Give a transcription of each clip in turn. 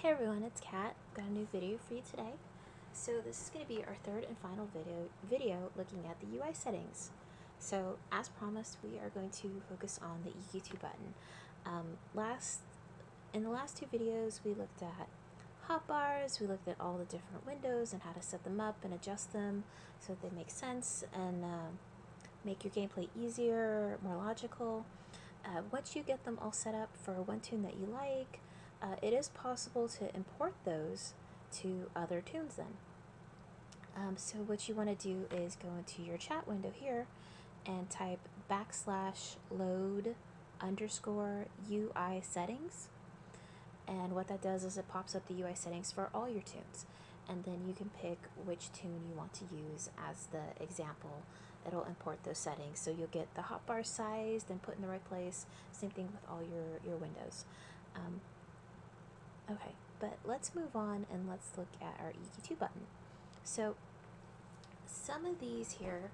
Hey everyone, it's Kat. Got a new video for you today. So this is going to be our third and final video looking at the UI settings. So as promised, we are going to focus on the EQ2 button. In the last two videos, we looked at hotbars, we looked at all the different windows and how to set them up and adjust them so that they make sense and make your gameplay easier, more logical. Once you get them all set up for one tune that you like, it is possible to import those to other tunes then. So what you want to do is go into your chat window here and type \load _ UI settings. And what that does is it pops up the UI settings for all your tunes. And then you can pick which tune you want to use as the example. It'll import those settings. So you'll get the hotbar sized and put in the right place. Same thing with all your windows. Okay, but let's move on and let's look at our EQ2 button. So some of these here,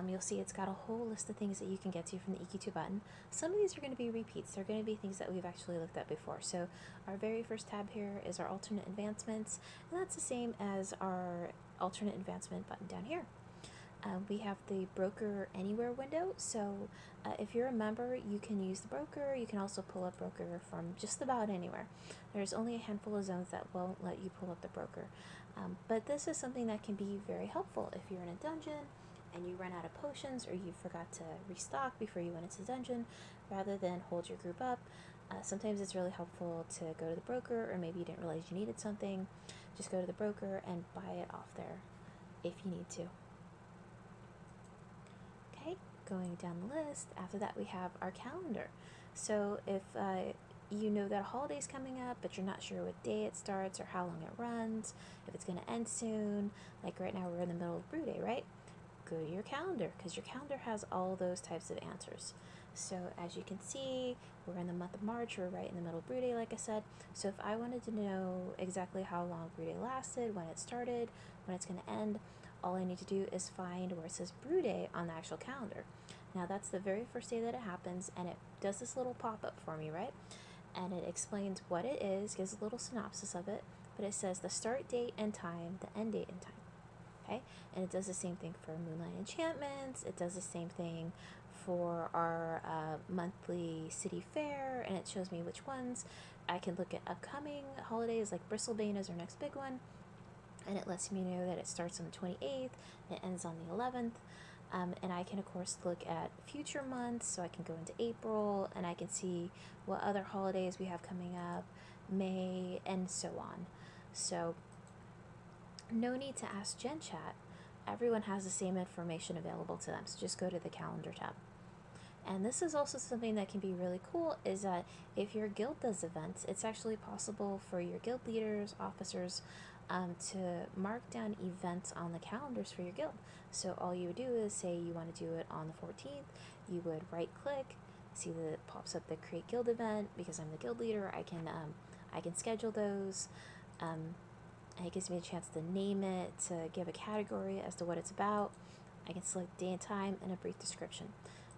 you'll see it's got a whole list of things that you can get to from the EQ2 button. Some of these are going to be repeats. They're going to be things that we've actually looked at before. So our very first tab here is our alternate advancements, and that's the same as our alternate advancement button down here. We have the broker anywhere window, so if you're a member, you can use the broker. You can also pull up broker from just about anywhere. There's only a handful of zones that won't let you pull up the broker, but this is something that can be very helpful if you're in a dungeon and you run out of potions or you forgot to restock before you went into the dungeon. Rather than hold your group up, sometimes it's really helpful to go to the broker, or maybe you didn't realize you needed something. Just go to the broker and buy it off there if you need to. Okay, going down the list, after that we have our calendar. So if you know that a holiday's coming up, but you're not sure what day it starts or how long it runs, if it's going to end soon, like right now we're in the middle of brew day, right? Go to your calendar, because your calendar has all those types of answers. So as you can see, we're in the month of March, we're right in the middle of brew day, like I said. So if I wanted to know exactly how long brew day lasted, when it started, when it's going to end, all I need to do is find where it says brew day on the actual calendar. Now that's the very first day that it happens, and it does this little pop-up for me, right? And it explains what it is, gives a little synopsis of it, but it says the start date and time, the end date and time. Okay, and it does the same thing for Moonlight Enchantments. It does the same thing for our monthly city fair, and it shows me which ones. I can look at upcoming holidays, like Bristlebane is our next big one, and it lets me know that it starts on the 28th and it ends on the 11th. And I can of course look at future months, so I can go into April and I can see what other holidays we have coming up, May, and so on. So no need to ask Gen Chat. Everyone has the same information available to them, so just go to the calendar tab. And this is also something that can be really cool, is that if your guild does events, it's actually possible for your guild leaders, officers, to mark down events on the calendars for your guild. So all you would do is say you want to do it on the 14th, you would right click, see that it pops up the create guild event. Because I'm the guild leader, I can schedule those. And it gives me a chance to name it, to give a category as to what it's about. I can select day and time and a brief description.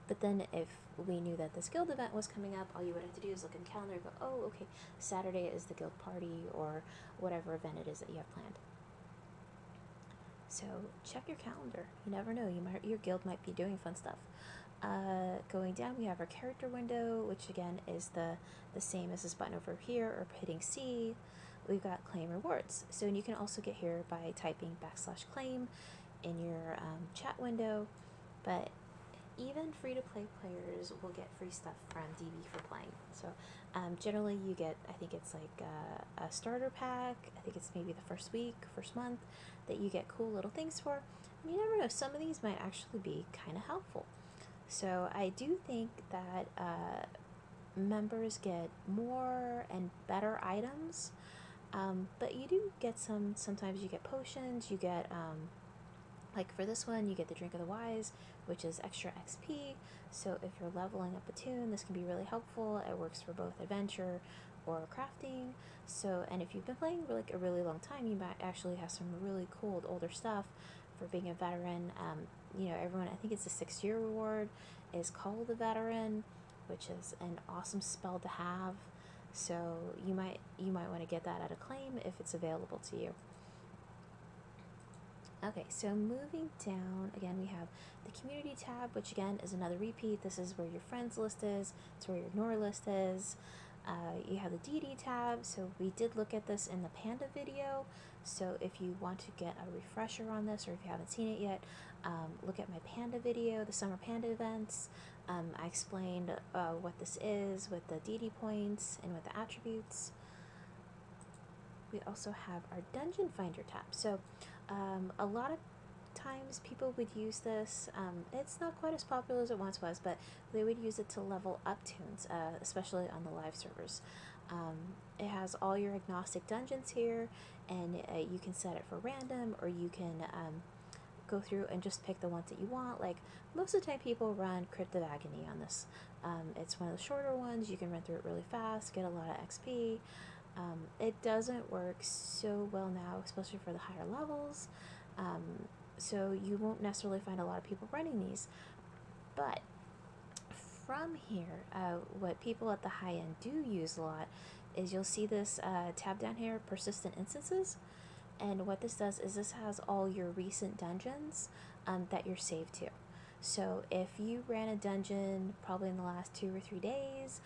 But then if we knew that this guild event was coming up, all you would have to do is look in the calendar and go, oh, okay, Saturday is the guild party, or whatever event it is that you have planned. So check your calendar. You never know, your guild might be doing fun stuff. Going down, we have our character window, which again is the same as this button over here, or hitting C. We've got claim rewards. So you can also get here by typing \claim in your chat window, but even free-to-play players will get free stuff from DB for playing. So generally you get, I think it's like a starter pack, I think it's maybe the first week, first month, that you get cool little things for. And you never know, some of these might actually be kind of helpful. So I do think that members get more and better items, but you do get sometimes you get potions, you get like for this one, you get the Drink of the Wise, which is extra XP. So if you're leveling up a tune, this can be really helpful. It works for both adventure or crafting. So, and if you've been playing for like a really long time, you might actually have some really cool older stuff for being a veteran. Everyone, I think it's a 6-year reward, is called the Veteran, which is an awesome spell to have. So you might want to get that at a claim if it's available to you. Okay, so moving down, again, we have the community tab, which again is another repeat. This is where your friends list is, it's where your Nor list is. You have the DD tab, so we did look at this in the Panda video. So if you want to get a refresher on this, or if you haven't seen it yet, look at my Panda video, the summer Panda events. I explained what this is with the DD points and with the attributes. We also have our Dungeon Finder tab. So a lot of times people would use this. It's not quite as popular as it once was, but they would use it to level up tunes, especially on the live servers. It has all your agnostic dungeons here, and you can set it for random, or you can go through and just pick the ones that you want. Like most of the time people run Crypt of Agony on this. It's one of the shorter ones. You can run through it really fast, get a lot of XP. It doesn't work so well now, especially for the higher levels. So you won't necessarily find a lot of people running these. But from here, what people at the high end do use a lot is you'll see this tab down here, persistent instances. And what this does is this has all your recent dungeons that you're saved to. So if you ran a dungeon probably in the last 2 or 3 days,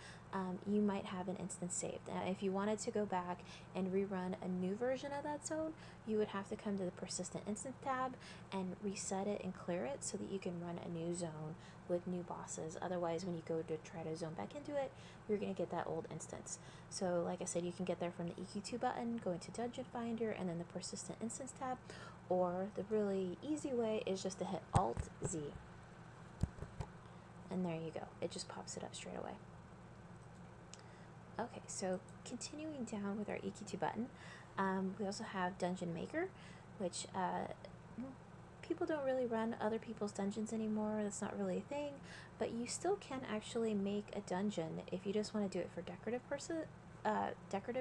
you might have an instance saved. If you wanted to go back and rerun a new version of that zone, you would have to come to the persistent instance tab and reset it and clear it so that you can run a new zone with new bosses. Otherwise, when you go to try to zone back into it, you're going to get that old instance. So like I said, you can get there from the EQ2 button, go into Dungeon Finder, and then the persistent instance tab. Or the really easy way is just to hit Alt-Z. And there you go. It just pops it up straight away. Okay, so continuing down with our EQ2 button, we also have Dungeon Maker, which people don't really run other people's dungeons anymore. That's not really a thing, but you still can actually make a dungeon if you just want to do it for decorative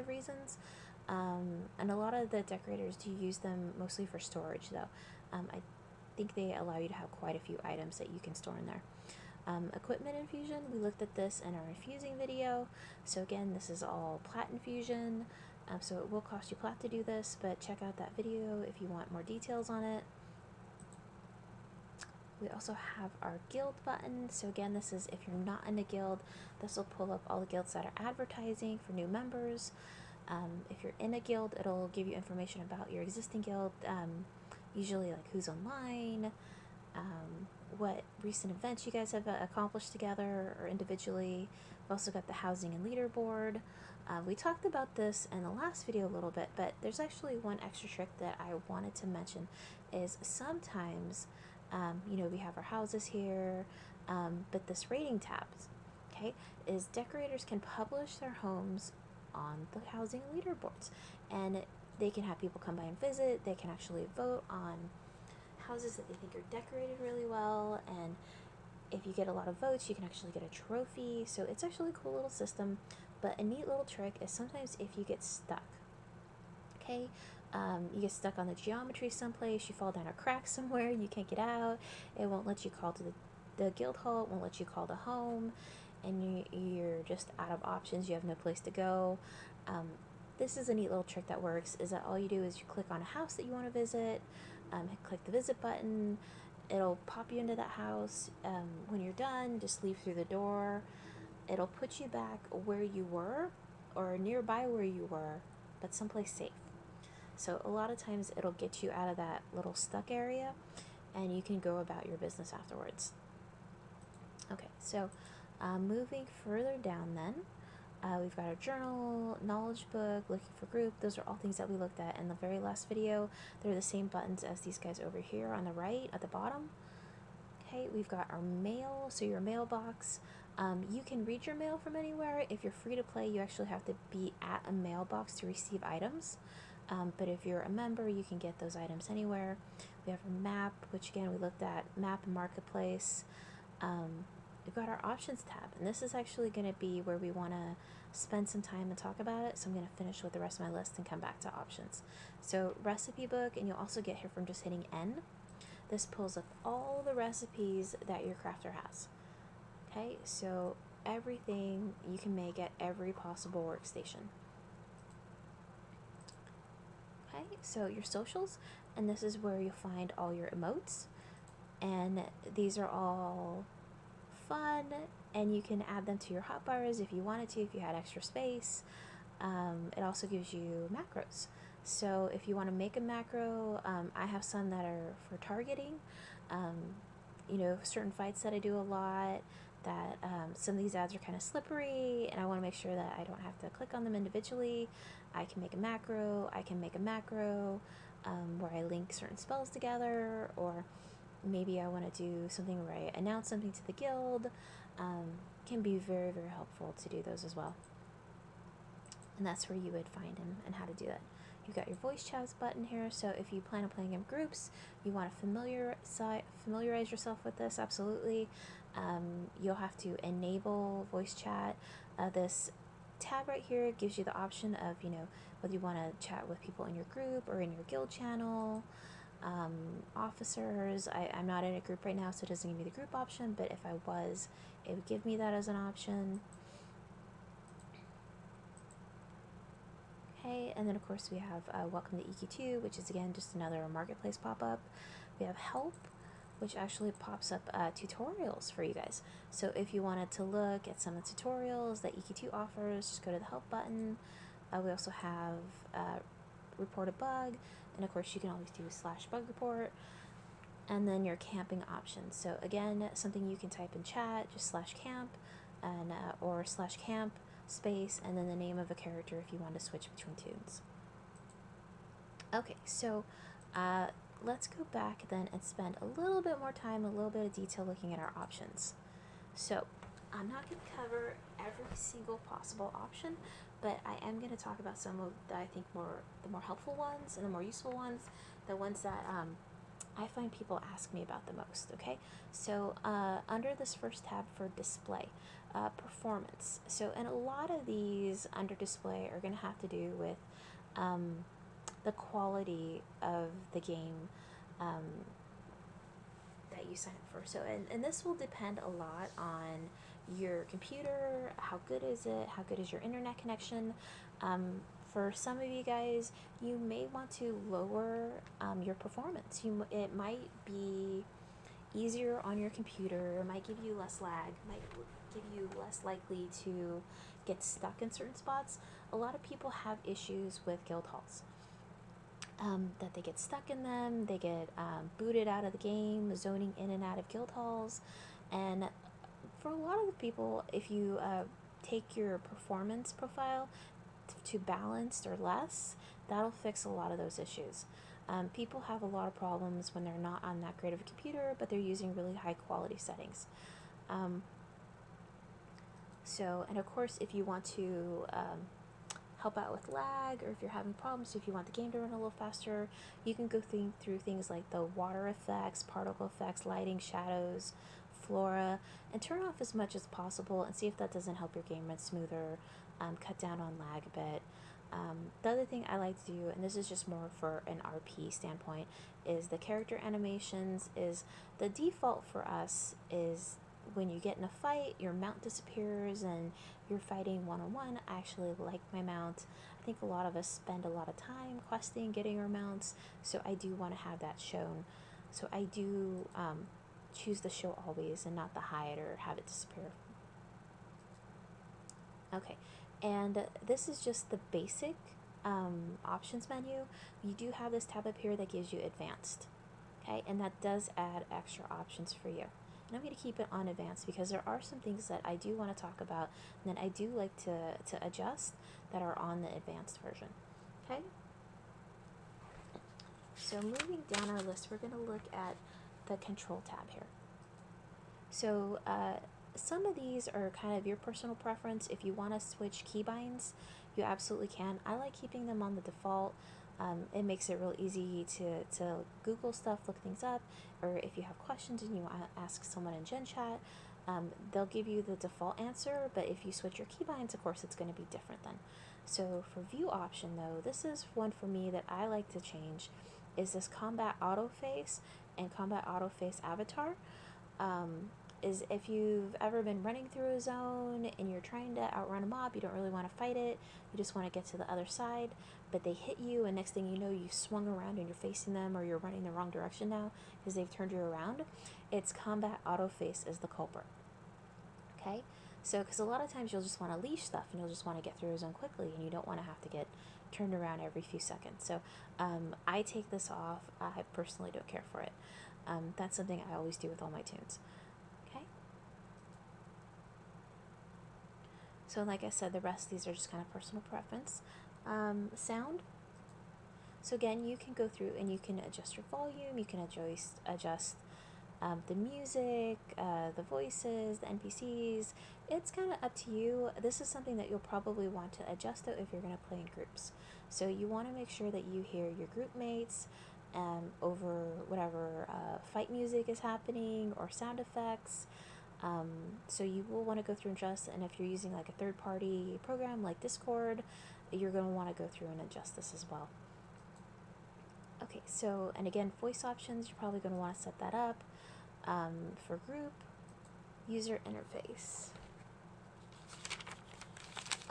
reasons. And a lot of the decorators do use them mostly for storage, though. I think they allow you to have quite a few items that you can store in there. Equipment infusion, we looked at this in our infusing video. So again, this is all plat infusion. So it will cost you plat to do this, but check out that video if you want more details on it. We also have our guild button. So again, this is if you're not in a guild, this will pull up all the guilds that are advertising for new members. If you're in a guild, it'll give you information about your existing guild, usually like who's online, what recent events you guys have accomplished together or individually. We've also got the housing and leaderboard. We talked about this in the last video a little bit, but there's actually one extra trick that I wanted to mention is sometimes, we have our houses here, but this rating tabs, okay, is decorators can publish their homes on the housing leaderboards, and they can have people come by and visit. They can actually vote on houses that they think are decorated really well, and if you get a lot of votes, you can actually get a trophy. So it's actually a cool little system. But a neat little trick is sometimes if you get stuck, okay, you get stuck on the geometry someplace, you fall down a crack somewhere, you can't get out, it won't let you call to the guild hall, it won't let you call to home, and you're just out of options, you have no place to go. This is a neat little trick that works, is that all you do is you click on a house that you want to visit, click the visit button, it'll pop you into that house. When you're done, just leave through the door. It'll put you back where you were or nearby where you were, but someplace safe. So a lot of times it'll get you out of that little stuck area and you can go about your business afterwards. Okay, so moving further down then, we've got our journal, knowledge book, looking for group. Those are all things that we looked at in the very last video. They're the same buttons as these guys over here on the right at the bottom. Okay, we've got our mail, so your mailbox. You can read your mail from anywhere. If you're free to play, you actually have to be at a mailbox to receive items. But if you're a member, you can get those items anywhere. We have a map, which again, we looked at map and marketplace. We've got our options tab, and this is actually going to be where we want to spend some time and talk about it. So I'm going to finish with the rest of my list and come back to options. So recipe book, and you'll also get here from just hitting N. This pulls up all the recipes that your crafter has. Okay, so everything you can make at every possible workstation. Okay, so your socials, and this is where you'll find all your emotes, and these are all fun, and you can add them to your hotbars if you wanted to, if you had extra space. It also gives you macros. So if you want to make a macro, I have some that are for targeting. Um, certain fights that I do a lot, that some of these ads are kind of slippery, and I want to make sure that I don't have to click on them individually. I can make a macro. I can make a macro where I link certain spells together, or maybe I want to do something where I announce something to the guild. Can be very, very helpful to do those as well. And that's where you would find them and how to do that. You've got your voice chats button here, so if you plan on playing in groups, you want to familiarize yourself with this, absolutely. You'll have to enable voice chat. This tab right here gives you the option of, whether you want to chat with people in your group or in your guild channel, officers. I'm not in a group right now, so it doesn't give me the group option, but if I was, it would give me that as an option. Okay, and then of course we have Welcome to EQ2, which is again just another marketplace pop-up. We have Help, which actually pops up tutorials for you guys. So if you wanted to look at some of the tutorials that EQ2 offers, just go to the Help button. We also have Report a Bug, and of course you can always do /bug report. And then your camping options. So again, something you can type in chat, just /camp, and or /camp space, and then the name of a character if you want to switch between tunes. Okay, so let's go back then and spend a little bit more time, a little bit of detail looking at our options. So I'm not going to cover every single possible option, but I am going to talk about some of the, I think, the more helpful ones and the more useful ones, the ones that I find people ask me about the most. Okay, so under this first tab for display, performance. So, and a lot of these under display are going to have to do with the quality of the game that you sign up for. So, and this will depend a lot on your computer. How good is it? How good is your internet connection? For some of you guys, you may want to lower your performance. It might be easier on your computer, it might give you less lag, might give you less likely to get stuck in certain spots. A lot of people have issues with guild halls. That they get stuck in them, they get booted out of the game, zoning in and out of guild halls. And for a lot of the people, if you take your performance profile to balanced or less, that'll fix a lot of those issues. People have a lot of problems when they're not on that great of a computer, but they're using really high quality settings. And of course, if you want to help out with lag, or if you're having problems, if you want the game to run a little faster, you can go through things like the water effects, particle effects, lighting, shadows, flora, and turn off as much as possible and see if that doesn't help your game run smoother, cut down on lag a bit. The other thing I like to do, and this is just more for an RP standpoint, is the character animations. Is the default for us is when you get in a fight, your mount disappears and you're fighting one-on-one. I actually like my mount. I think a lot of us spend a lot of time questing, getting our mounts, so I do want to have that shown. So I do choose the show always and not the hide or have it disappear. Okay, and this is just the basic options menu. You do have this tab up here that gives you advanced. Okay, and that does add extra options for you. And I'm going to keep it on advanced because there are some things that I do want to talk about and that I do like to adjust that are on the advanced version. Okay, so moving down our list, we're going to look at the control tab here. So some of these are kind of your personal preference. If you want to switch keybinds, you absolutely can. I like keeping them on the default. It makes it real easy to Google stuff, look things up, or if you have questions and you want to ask someone in Gen Chat, they'll give you the default answer, but if you switch your keybinds, of course, it's going to be different then. So for view option, though, this is one for me that I like to change, is this combat autoface and combat autoface avatar. is if you've ever been running through a zone and you're trying to outrun a mob, you don't really want to fight it, you just want to get to the other side, but they hit you, and next thing you know, you swung around and you're facing them, or you're running the wrong direction now because they've turned you around. It's combat auto face is the culprit. Okay? So, because a lot of times you'll just want to leash stuff and you'll just want to get through a zone quickly and you don't want to have to get turned around every few seconds. So, I take this off. I personally don't care for it. That's something I always do with all my tunes. Okay? So, like I said, the rest of these are just kind of personal preference. Sound. So, again, you can go through and you can adjust your volume, you can adjust the music, the voices, the NPCs. It's kind of up to you. This is something that you'll probably want to adjust though if you're going to play in groups. So you want to make sure that you hear your group mates over whatever fight music is happening or sound effects. So you will want to go through and adjust, and if you're using like a third-party program like Discord, you're going to want to go through and adjust this as well. Okay, so, and again, voice options, you're probably going to want to set that up. For group, user interface.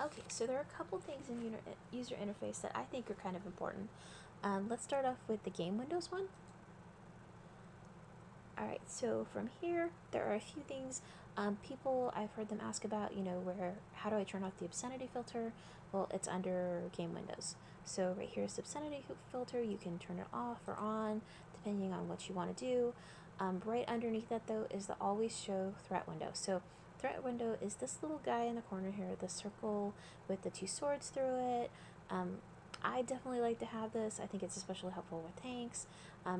Okay, so there are a couple things in user interface that I think are kind of important. Let's start off with the game windows one. Alright, so from here, there are a few things. People, I've heard them ask about, how do I turn off the obscenity filter? Well, it's under game windows. So right here is the obscenity filter. You can turn it off or on, depending on what you want to do. Right underneath that, though, is the always show threat window. So threat window is this little guy in the corner here, the circle with the two swords through it. I definitely like to have this. I think it's especially helpful with tanks.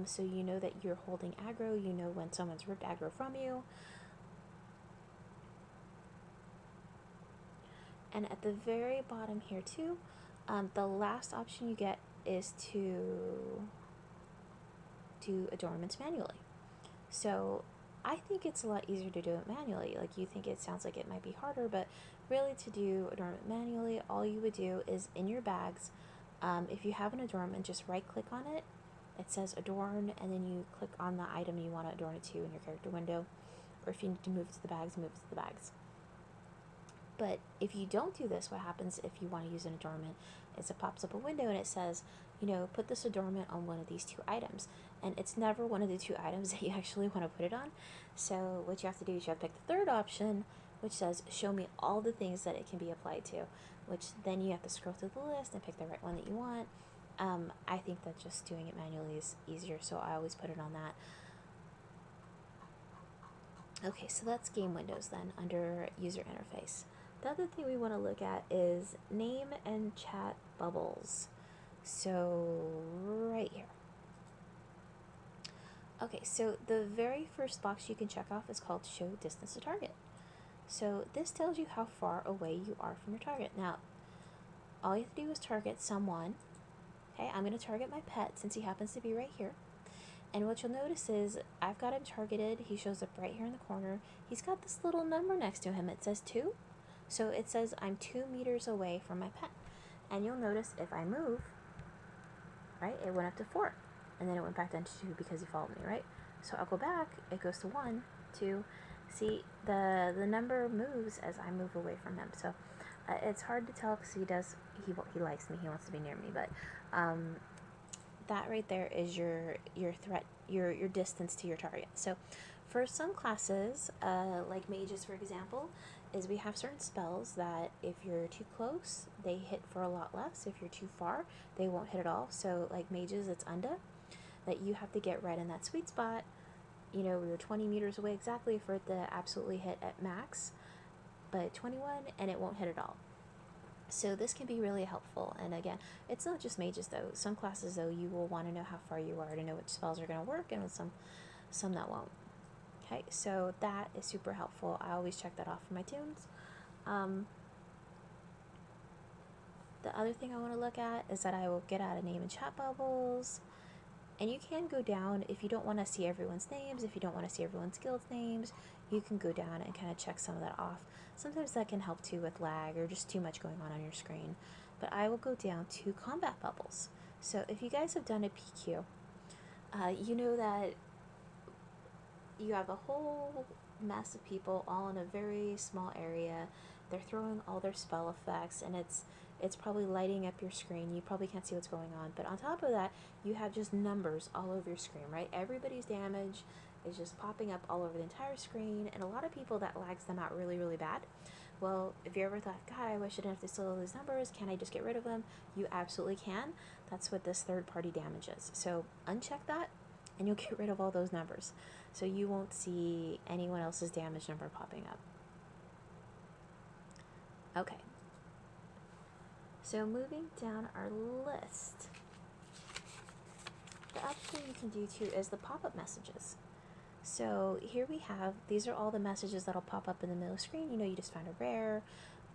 So you know that you're holding aggro, you know when someone's ripped aggro from you. And at the very bottom here too, the last option you get is to do adornments manually. So I think it's a lot easier to do it manually. Like, you think it sounds like it might be harder, but really to do adornment manually, all you would do is in your bags, if you have an adornment, just right click on it. It says adorn, and then you click on the item you want to adorn it to in your character window. Or if you need to move to the bags, move to the bags. But if you don't do this, what happens if you want to use an adornment is it pops up a window and it says, put this adornment on one of these two items. And it's never one of the two items that you actually want to put it on. So what you have to do is you have to pick the third option, which says show me all the things that it can be applied to, which then you have to scroll through the list and pick the right one that you want. I think that just doing it manually is easier, so I always put it on that. Okay, so that's game windows then under user interface. The other thing we want to look at is name and chat bubbles. So right here. Okay, so the very first box you can check off is called show distance to target. So this tells you how far away you are from your target. Now, all you have to do is target someone. Okay, I'm going to target my pet since he happens to be right here. And what you'll notice is I've got him targeted. He shows up right here in the corner. He's got this little number next to him. It says 2. So it says I'm 2 meters away from my pet. And you'll notice if I move, right, it went up to 4. And then it went back down to 2 because he followed me, right? So I'll go back. It goes to 1, 2. See, the number moves as I move away from him. So it's hard to tell because he likes me. He wants to be near me. But that right there is your threat, your distance to your target. So for some classes, like mages for example, is we have certain spells that if you're too close, they hit for a lot less. If you're too far, they won't hit at all. So like mages, it's Unda, that you have to get right in that sweet spot. You're 20 meters away exactly for it to absolutely hit at max, but 21 and it won't hit at all. So this can be really helpful. And again, it's not just mages though. Some classes though, you will want to know how far you are to know which spells are going to work, and some that won't. Okay, so that is super helpful. I always check that off for my tunes. The other thing I want to look at is that I will get out of name and chat bubbles. And you can go down if you don't want to see everyone's names, if you don't want to see everyone's guild names, you can go down and kind of check some of that off. Sometimes that can help too with lag or just too much going on your screen. But I will go down to combat bubbles. So if you guys have done a PQ, you know that you have a whole mass of people all in a very small area. They're throwing all their spell effects, and it's probably lighting up your screen. You probably can't see what's going on, but on top of that, you have just numbers all over your screen, right? Everybody's damage is just popping up all over the entire screen, and a lot of people that lags them out really, really bad. Well, if you ever thought, God, I wish I didn't have to steal all these numbers, can I just get rid of them? You absolutely can. That's what this third party damage is. So uncheck that, and you'll get rid of all those numbers. So you won't see anyone else's damage number popping up. Okay. So moving down our list, the other thing you can do too is the pop-up messages. So here we have, these are all the messages that'll pop up in the middle of the screen. You know, you just found a rare,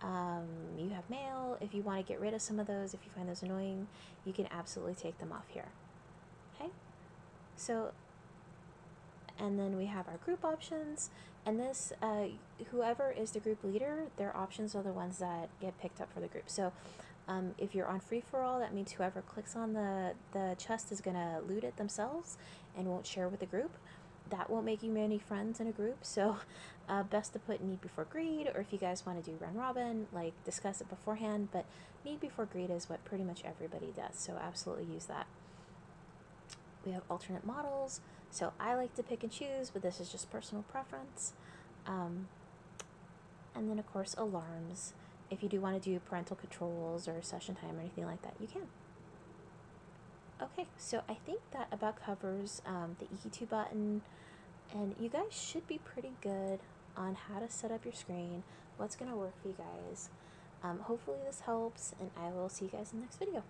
you have mail. If you want to get rid of some of those, if you find those annoying, you can absolutely take them off here. Okay, so, and then we have our group options, and this, whoever is the group leader, their options are the ones that get picked up for the group. So if you're on free-for-all, that means whoever clicks on the chest is going to loot it themselves and won't share with the group. That won't make you many friends in a group, so best to put need before greed, or if you guys want to do run robin, like discuss it beforehand, but need before greed is what pretty much everybody does, so absolutely use that. We have alternate models, so I like to pick and choose, but this is just personal preference. And then of course alarms. If you do want to do parental controls or session time or anything like that, you can. Okay, so I think that about covers the EQ2 button, and you guys should be pretty good on how to set up your screen, what's going to work for you guys. Hopefully this helps, and I will see you guys in the next video.